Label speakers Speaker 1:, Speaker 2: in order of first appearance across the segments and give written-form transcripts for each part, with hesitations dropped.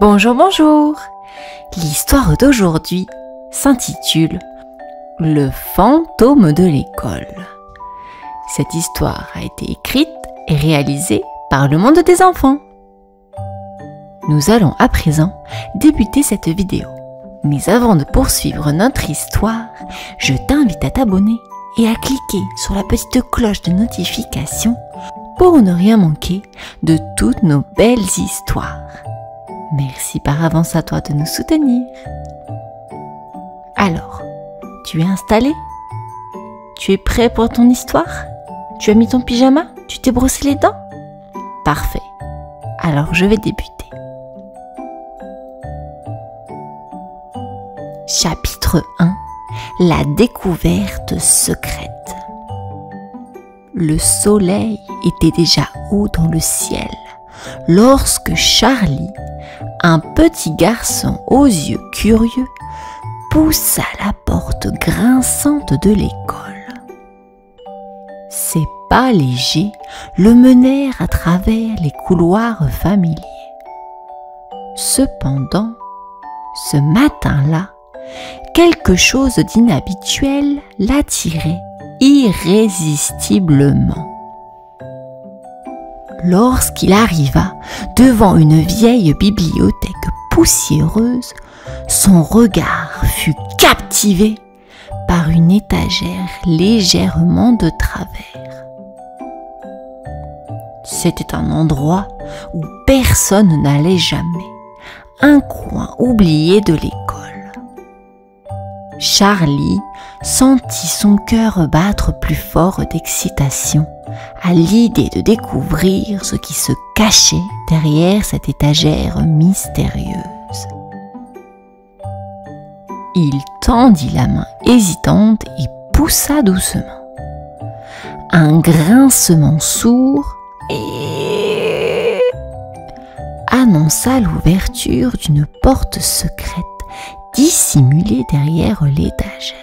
Speaker 1: Bonjour, bonjour. L'histoire d'aujourd'hui s'intitule « Le fantôme de l'école ». Cette histoire a été écrite et réalisée par le monde des enfants. Nous allons à présent débuter cette vidéo. Mais avant de poursuivre notre histoire, je t'invite à t'abonner et à cliquer sur la petite cloche de notification pour ne rien manquer de toutes nos belles histoires. Merci par avance à toi de nous soutenir. Alors, tu es installé? Tu es prêt pour ton histoire? Tu as mis ton pyjama? Tu t'es brossé les dents? Parfait. Alors je vais débuter. Chapitre 1. La découverte secrète. Le soleil était déjà haut dans le ciel lorsque Charlie, un petit garçon aux yeux curieux, poussa la porte grinçante de l'école. Ses pas légers le menèrent à travers les couloirs familiers. Cependant, ce matin-là, quelque chose d'inhabituel l'attirait irrésistiblement. Lorsqu'il arriva devant une vieille bibliothèque poussiéreuse, son regard fut captivé par une étagère légèrement de travers. C'était un endroit où personne n'allait jamais, un coin oublié de l'école. Charlie sentit son cœur battre plus fort d'excitation à l'idée de découvrir ce qui se cachait derrière cette étagère mystérieuse. Il tendit la main hésitante et poussa doucement. Un grincement sourd annonça l'ouverture d'une porte secrète dissimulée derrière l'étagère.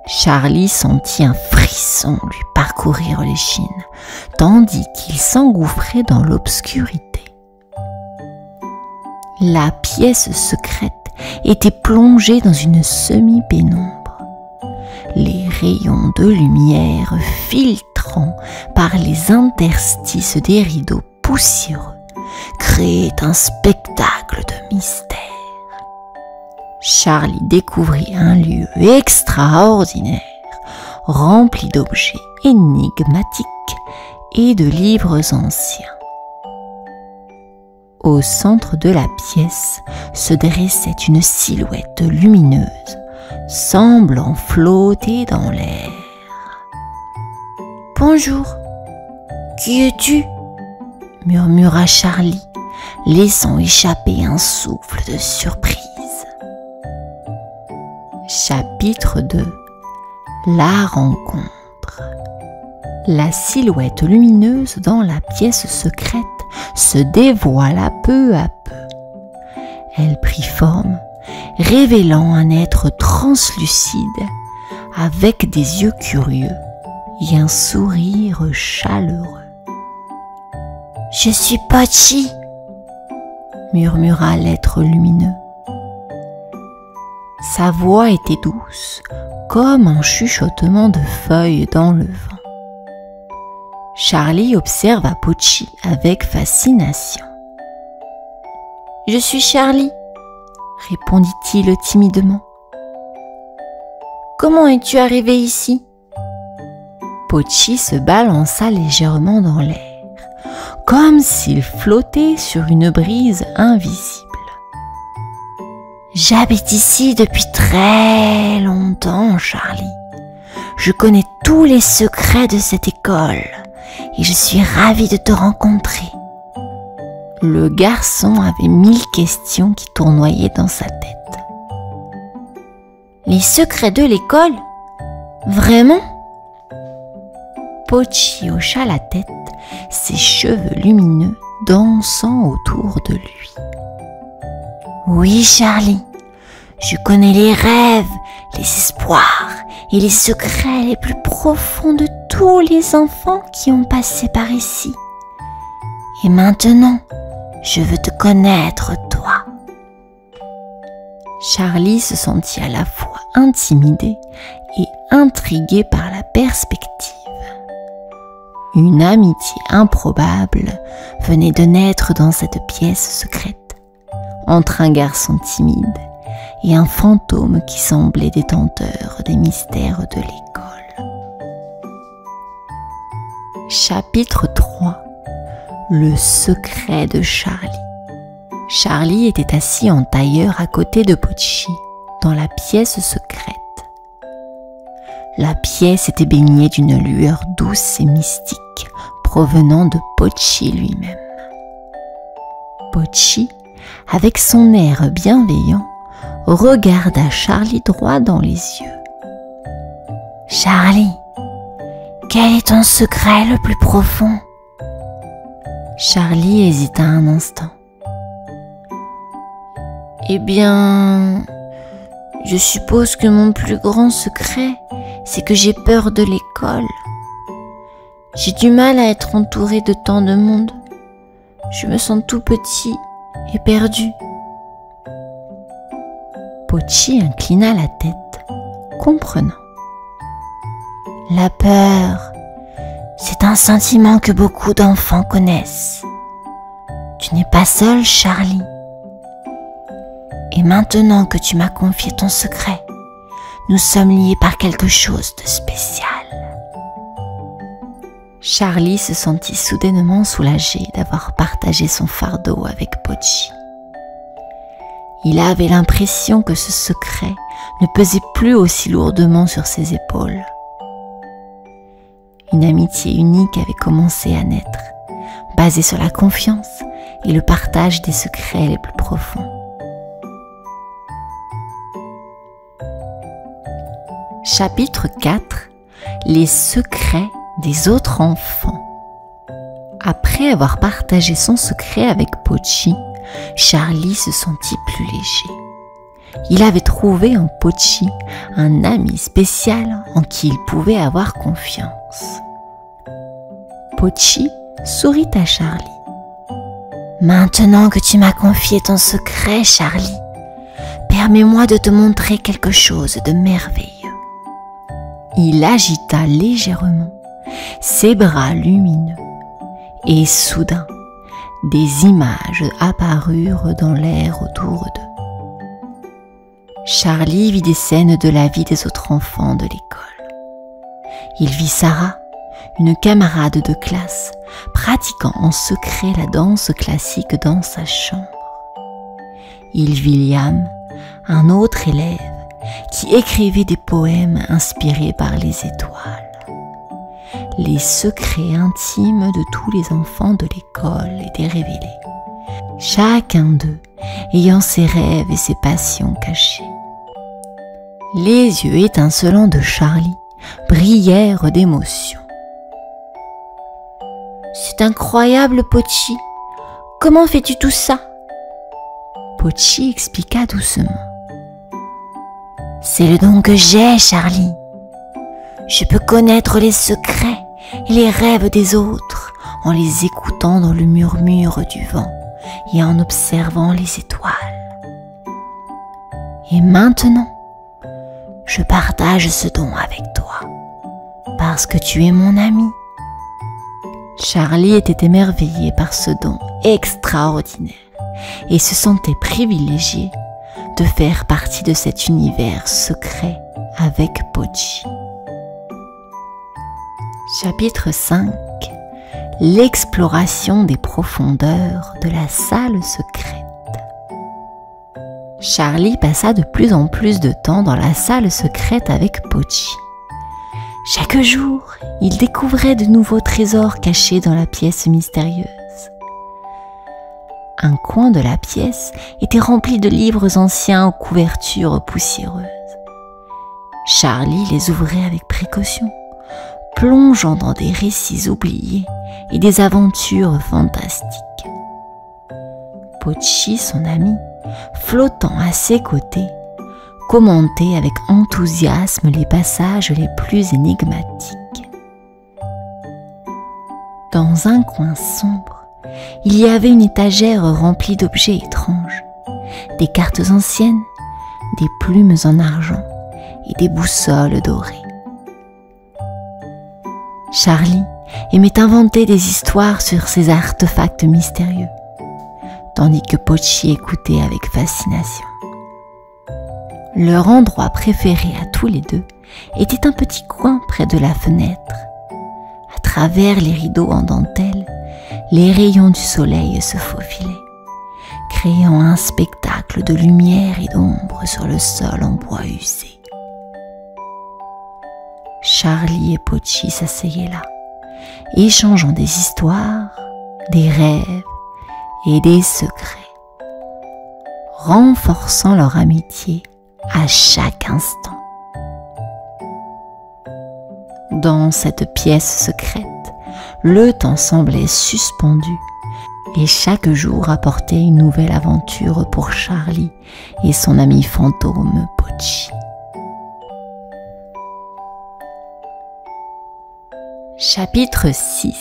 Speaker 1: Charlie sentit un frisson lui parcourir l'échine, tandis qu'il s'engouffrait dans l'obscurité. La pièce secrète était plongée dans une semi-pénombre. Les rayons de lumière filtrant par les interstices des rideaux poussiéreux créaient un spectacle de mystère. Charlie découvrit un lieu extraordinaire, rempli d'objets énigmatiques et de livres anciens. Au centre de la pièce se dressait une silhouette lumineuse, semblant flotter dans l'air. « Bonjour, qui es-tu » murmura Charlie, laissant échapper un souffle de surprise. Chapitre 2. La rencontre. La silhouette lumineuse dans la pièce secrète se dévoila peu à peu. Elle prit forme, révélant un être translucide avec des yeux curieux et un sourire chaleureux. « Je suis Pochi » murmura l'être lumineux. Sa voix était douce, comme un chuchotement de feuilles dans le vent. Charlie observa Pochi avec fascination. « Je suis Charlie » répondit-il timidement. « Comment es-tu arrivé ici » Pochi se balança légèrement dans l'air, comme s'il flottait sur une brise invisible. « J'habite ici depuis très longtemps, Charlie. Je connais tous les secrets de cette école et je suis ravie de te rencontrer. » Le garçon avait 1000 questions qui tournoyaient dans sa tête. « Les secrets de l'école? Vraiment ?» Pochi hocha la tête, ses cheveux lumineux dansant autour de lui. « Oui, Charlie, je connais les rêves, les espoirs et les secrets les plus profonds de tous les enfants qui ont passé par ici. Et maintenant, Je veux te connaître, toi. » Charlie se sentit à la fois intimidé et intrigué par la perspective. Une amitié improbable venait de naître dans cette pièce secrète, entre un garçon timide et un fantôme qui semblait détenteur des mystères de l'école. Chapitre 3. Le secret de Charlie. Charlie était assis en tailleur à côté de Pochi, dans la pièce secrète. La pièce était baignée d'une lueur douce et mystique provenant de Pochi lui-même. Pochi, avec son air bienveillant, regarda Charlie droit dans les yeux. « Charlie, quel est ton secret le plus profond ?» Charlie hésita un instant. « Eh bien, je suppose que mon plus grand secret, c'est que j'ai peur de l'école. J'ai du mal à être entouré de tant de monde. Je me sens tout petit et perdu. » Pochi inclina la tête, comprenant. « La peur, c'est un sentiment que beaucoup d'enfants connaissent. Tu n'es pas seul, Charlie. Et maintenant que tu m'as confié ton secret, nous sommes liés par quelque chose de spécial. » Charlie se sentit soudainement soulagé d'avoir partagé son fardeau avec Pochi. Il avait l'impression que ce secret ne pesait plus aussi lourdement sur ses épaules. Une amitié unique avait commencé à naître, basée sur la confiance et le partage des secrets les plus profonds. Chapitre 4. Les secrets des autres enfants. Après avoir partagé son secret avec Pochi, Charlie se sentit plus léger. Il avait trouvé en Pochi un ami spécial en qui il pouvait avoir confiance. Pochi sourit à Charlie. « Maintenant que tu m'as confié ton secret, Charlie, permets-moi de te montrer quelque chose de merveilleux. » Il agita légèrement ses bras lumineux et soudain, des images apparurent dans l'air autour d'eux. Charlie vit des scènes de la vie des autres enfants de l'école. Il vit Sarah, une camarade de classe, pratiquant en secret la danse classique dans sa chambre. Il vit Liam, un autre élève, qui écrivait des poèmes inspirés par les étoiles. Les secrets intimes de tous les enfants de l'école étaient révélés, chacun d'eux ayant ses rêves et ses passions cachées. Les yeux étincelants de Charlie brillèrent d'émotion. « C'est incroyable, Pochi. Comment fais-tu tout ça ?» Pochi expliqua doucement. « C'est le don que j'ai, Charlie. Je peux connaître les secrets et les rêves des autres en les écoutant dans le murmure du vent et en observant les étoiles. Et maintenant, je partage ce don avec toi, parce que tu es mon ami. » Charlie était émerveillé par ce don extraordinaire et se sentait privilégié de faire partie de cet univers secret avec Pochi. Chapitre 5. L'exploration des profondeurs de la salle secrète. Charlie passa de plus en plus de temps dans la salle secrète avec Pochi. Chaque jour, il découvrait de nouveaux trésors cachés dans la pièce mystérieuse. Un coin de la pièce était rempli de livres anciens aux couvertures poussiéreuses. Charlie les ouvrait avec précaution, plongeant dans des récits oubliés et des aventures fantastiques. Pochi, son ami, flottant à ses côtés, commentait avec enthousiasme les passages les plus énigmatiques. Dans un coin sombre, il y avait une étagère remplie d'objets étranges, des cartes anciennes, des plumes en argent et des boussoles dorées. Charlie aimait inventer des histoires sur ces artefacts mystérieux, tandis que Pochi écoutait avec fascination. Leur endroit préféré à tous les deux était un petit coin près de la fenêtre. À travers les rideaux en dentelle, les rayons du soleil se faufilaient, créant un spectacle de lumière et d'ombre sur le sol en bois usé. Charlie et Pochi s'asseyaient là, échangeant des histoires, des rêves et des secrets, renforçant leur amitié à chaque instant. Dans cette pièce secrète, le temps semblait suspendu et chaque jour apportait une nouvelle aventure pour Charlie et son ami fantôme Pochi. Chapitre 6.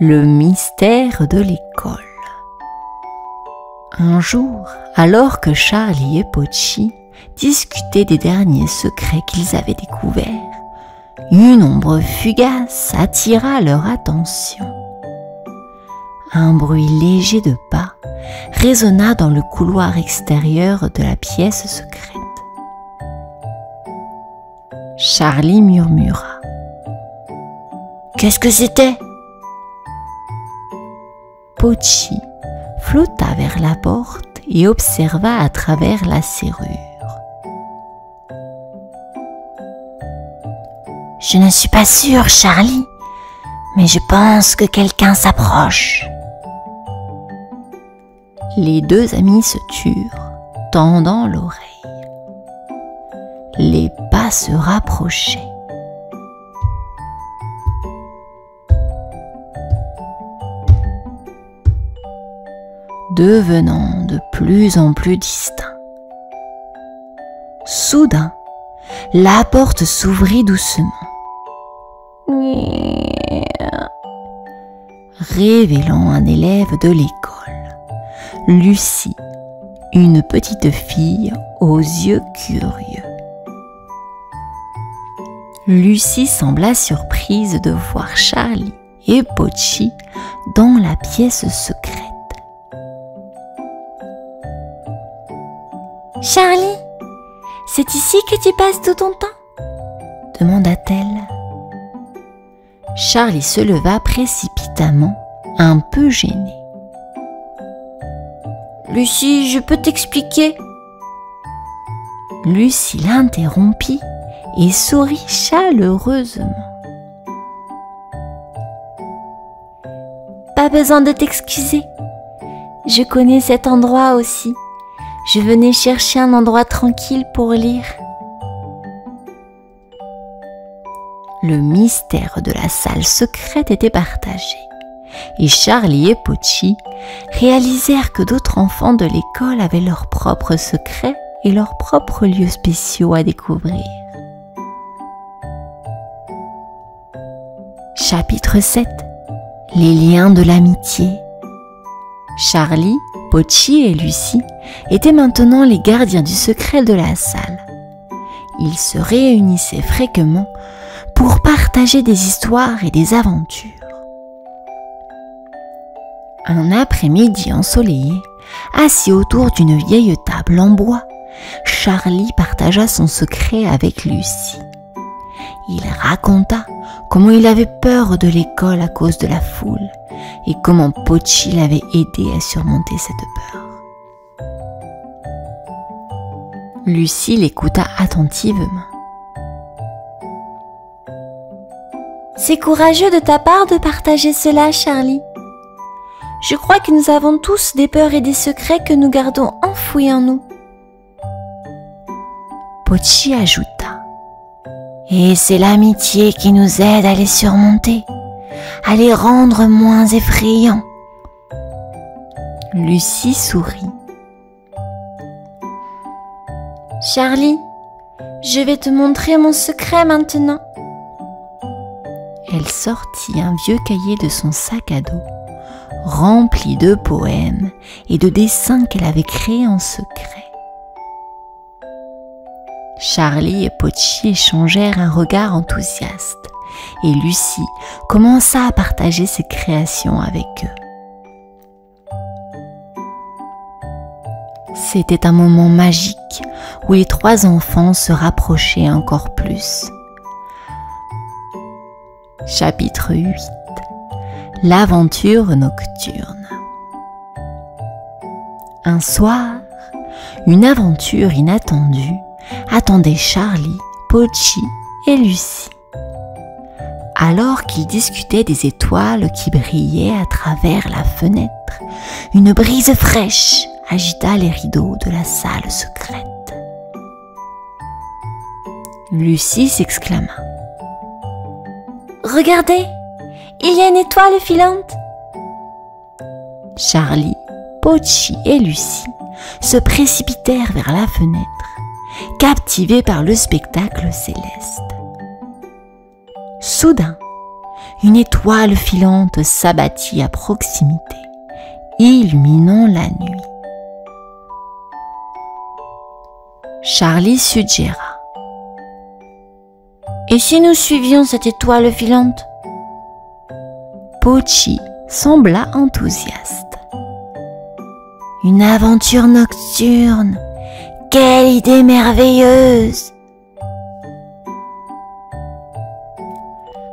Speaker 1: Le mystère de l'école. Un jour, alors que Charlie et Pochi discutaient des derniers secrets qu'ils avaient découverts, une ombre fugace attira leur attention. Un bruit léger de pas résonna dans le couloir extérieur de la pièce secrète. Charlie murmura: « Qu'est-ce que c'était ?» Pochi flotta vers la porte et observa à travers la serrure. « Je ne suis pas sûre, Charlie, mais je pense que quelqu'un s'approche. » Les deux amis se turent, tendant l'oreille. Les pas se rapprochaient. Devenant de plus en plus distincts. Soudain, la porte s'ouvrit doucement, révélant un élève de l'école, Lucie, une petite fille aux yeux curieux. Lucie sembla surprise de voir Charlie et Pochi dans la pièce secrète. « Charlie, c'est ici que tu passes tout ton temps ?» demanda-t-elle. Charlie se leva précipitamment, un peu gêné. « Lucie, je peux t'expliquer ?» Lucie l'interrompit et sourit chaleureusement. « Pas besoin de t'excuser. Je connais cet endroit aussi. Je venais chercher un endroit tranquille pour lire. » Le mystère de la salle secrète était partagé, et Charlie et Pochi réalisèrent que d'autres enfants de l'école avaient leurs propres secrets et leurs propres lieux spéciaux à découvrir. Chapitre 7. Les liens de l'amitié. Charlie, Pochi et Lucie étaient maintenant les gardiens du secret de la salle. Ils se réunissaient fréquemment pour partager des histoires et des aventures. Un après-midi ensoleillé, assis autour d'une vieille table en bois, Charlie partagea son secret avec Lucie. Il raconta comment il avait peur de l'école à cause de la foule et comment Pochi l'avait aidé à surmonter cette peur. Lucie l'écouta attentivement. « C'est courageux de ta part de partager cela, Charlie. Je crois que nous avons tous des peurs et des secrets que nous gardons enfouis en nous. » Pochi ajouta. « Et c'est l'amitié qui nous aide à les surmonter, à les rendre moins effrayants. » Lucie sourit. « Charlie, je vais te montrer mon secret maintenant. » Elle sortit un vieux cahier de son sac à dos, remplie de poèmes et de dessins qu'elle avait créés en secret. Charlie et Pochi échangèrent un regard enthousiaste et Lucie commença à partager ses créations avec eux. C'était un moment magique où les trois enfants se rapprochaient encore plus. Chapitre 8. L'aventure nocturne. Un soir, une aventure inattendue attendait Charlie, Pochi et Lucie. Alors qu'ils discutaient des étoiles qui brillaient à travers la fenêtre, une brise fraîche agita les rideaux de la salle secrète. Lucie s'exclama. « Regardez, il y a une étoile filante !» Charlie, Pochi et Lucie se précipitèrent vers la fenêtre, captivés par le spectacle céleste. Soudain, une étoile filante s'abattit à proximité, illuminant la nuit. Charlie suggéra. « Et si nous suivions cette étoile filante ?» Pochi sembla enthousiaste. « Une aventure nocturne! Quelle idée merveilleuse !»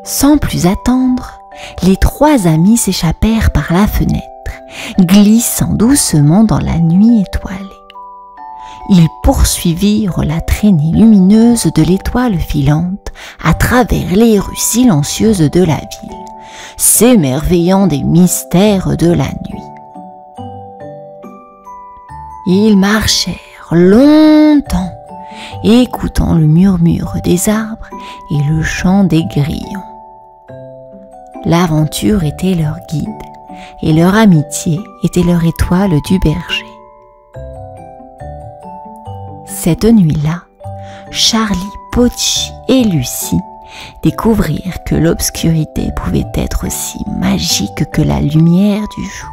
Speaker 1: Sans plus attendre, les trois amis s'échappèrent par la fenêtre, glissant doucement dans la nuit étoilée. Ils poursuivirent la traînée lumineuse de l'étoile filante à travers les rues silencieuses de la ville, s'émerveillant des mystères de la nuit. Ils marchèrent longtemps, écoutant le murmure des arbres et le chant des grillons. L'aventure était leur guide et leur amitié était leur étoile du berger. Cette nuit-là, Charlie, Pochi et Lucie découvrirent que l'obscurité pouvait être aussi magique que la lumière du jour,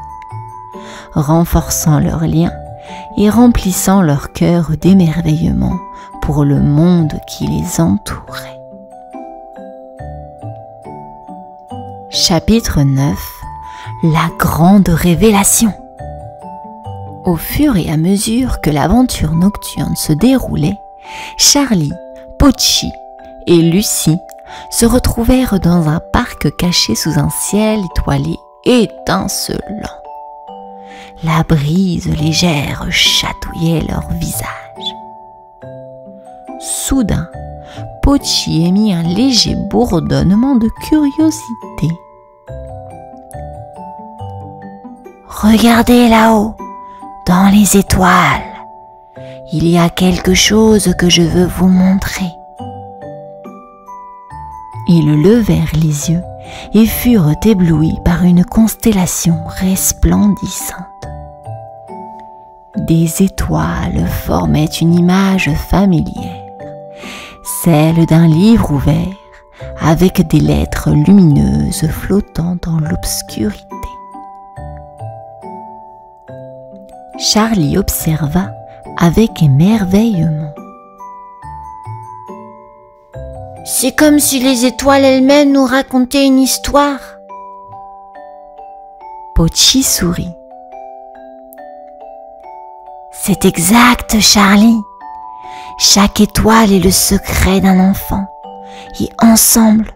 Speaker 1: renforçant leurs liens et remplissant leur cœur d'émerveillement pour le monde qui les entourait. Chapitre 9. La grande révélation. Au fur et à mesure que l'aventure nocturne se déroulait, Charlie, Pochi et Lucie se retrouvèrent dans un parc caché sous un ciel étoilé étincelant. La brise légère chatouillait leur visage. Soudain, Pochi émit un léger bourdonnement de curiosité. « Regardez là-haut, dans les étoiles, il y a quelque chose que je veux vous montrer. » Ils levèrent les yeux et furent éblouis par une constellation resplendissante. Des étoiles formaient une image familière, celle d'un livre ouvert avec des lettres lumineuses flottant dans l'obscurité. Charlie observa avec émerveillement. « C'est comme si les étoiles elles-mêmes nous racontaient une histoire. » Pochi sourit. « C'est exact, Charlie. Chaque étoile est le secret d'un enfant, et ensemble,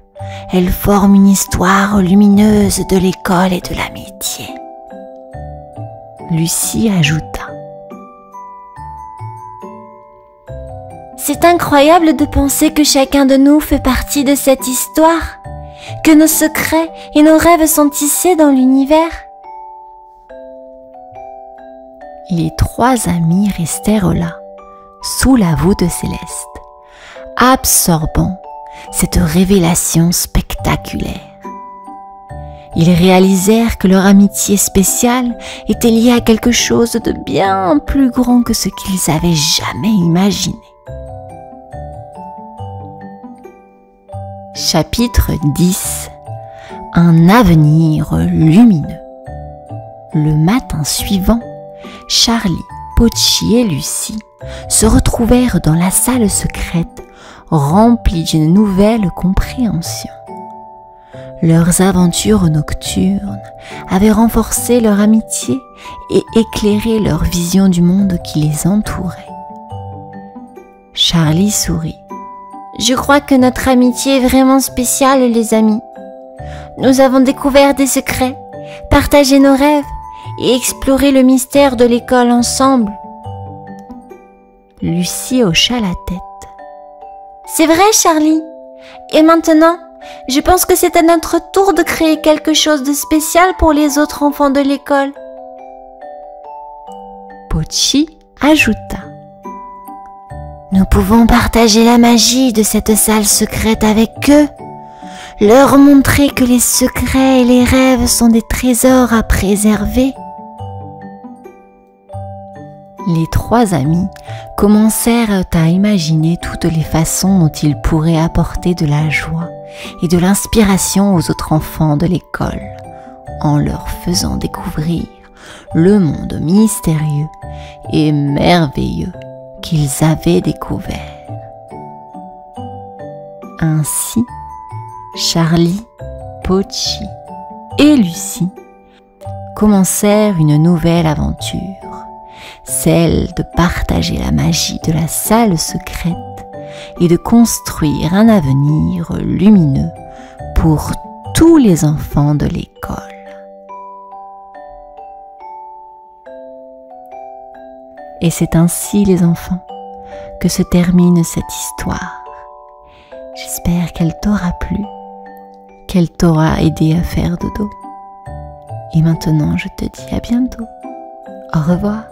Speaker 1: elles forment une histoire lumineuse de l'école et de l'amitié. » Lucie ajouta. « C'est incroyable de penser que chacun de nous fait partie de cette histoire, que nos secrets et nos rêves sont tissés dans l'univers. » Les trois amis restèrent là, sous la voûte céleste, absorbant cette révélation spectaculaire. Ils réalisèrent que leur amitié spéciale était liée à quelque chose de bien plus grand que ce qu'ils avaient jamais imaginé. Chapitre 10. Un avenir lumineux. Le matin suivant, Charlie, Pochi et Lucie se retrouvèrent dans la salle secrète remplie d'une nouvelle compréhension. Leurs aventures nocturnes avaient renforcé leur amitié et éclairé leur vision du monde qui les entourait. Charlie sourit. « Je crois que notre amitié est vraiment spéciale, les amis. Nous avons découvert des secrets, partagé nos rêves et exploré le mystère de l'école ensemble. » Lucie hocha la tête. « C'est vrai, Charlie. Et maintenant, je pense que c'est à notre tour de créer quelque chose de spécial pour les autres enfants de l'école. » Pochi ajouta. « Nous pouvons partager la magie de cette salle secrète avec eux, leur montrer que les secrets et les rêves sont des trésors à préserver. » Les trois amis commencèrent à imaginer toutes les façons dont ils pourraient apporter de la joie et de l'inspiration aux autres enfants de l'école, en leur faisant découvrir le monde mystérieux et merveilleux qu'ils avaient découvert. Ainsi, Charlie, Pochi et Lucie commencèrent une nouvelle aventure, celle de partager la magie de la salle secrète et de construire un avenir lumineux pour tous les enfants de l'école. Et c'est ainsi, les enfants, que se termine cette histoire. J'espère qu'elle t'aura plu, qu'elle t'aura aidé à faire dodo. Et maintenant, je te dis à bientôt. Au revoir.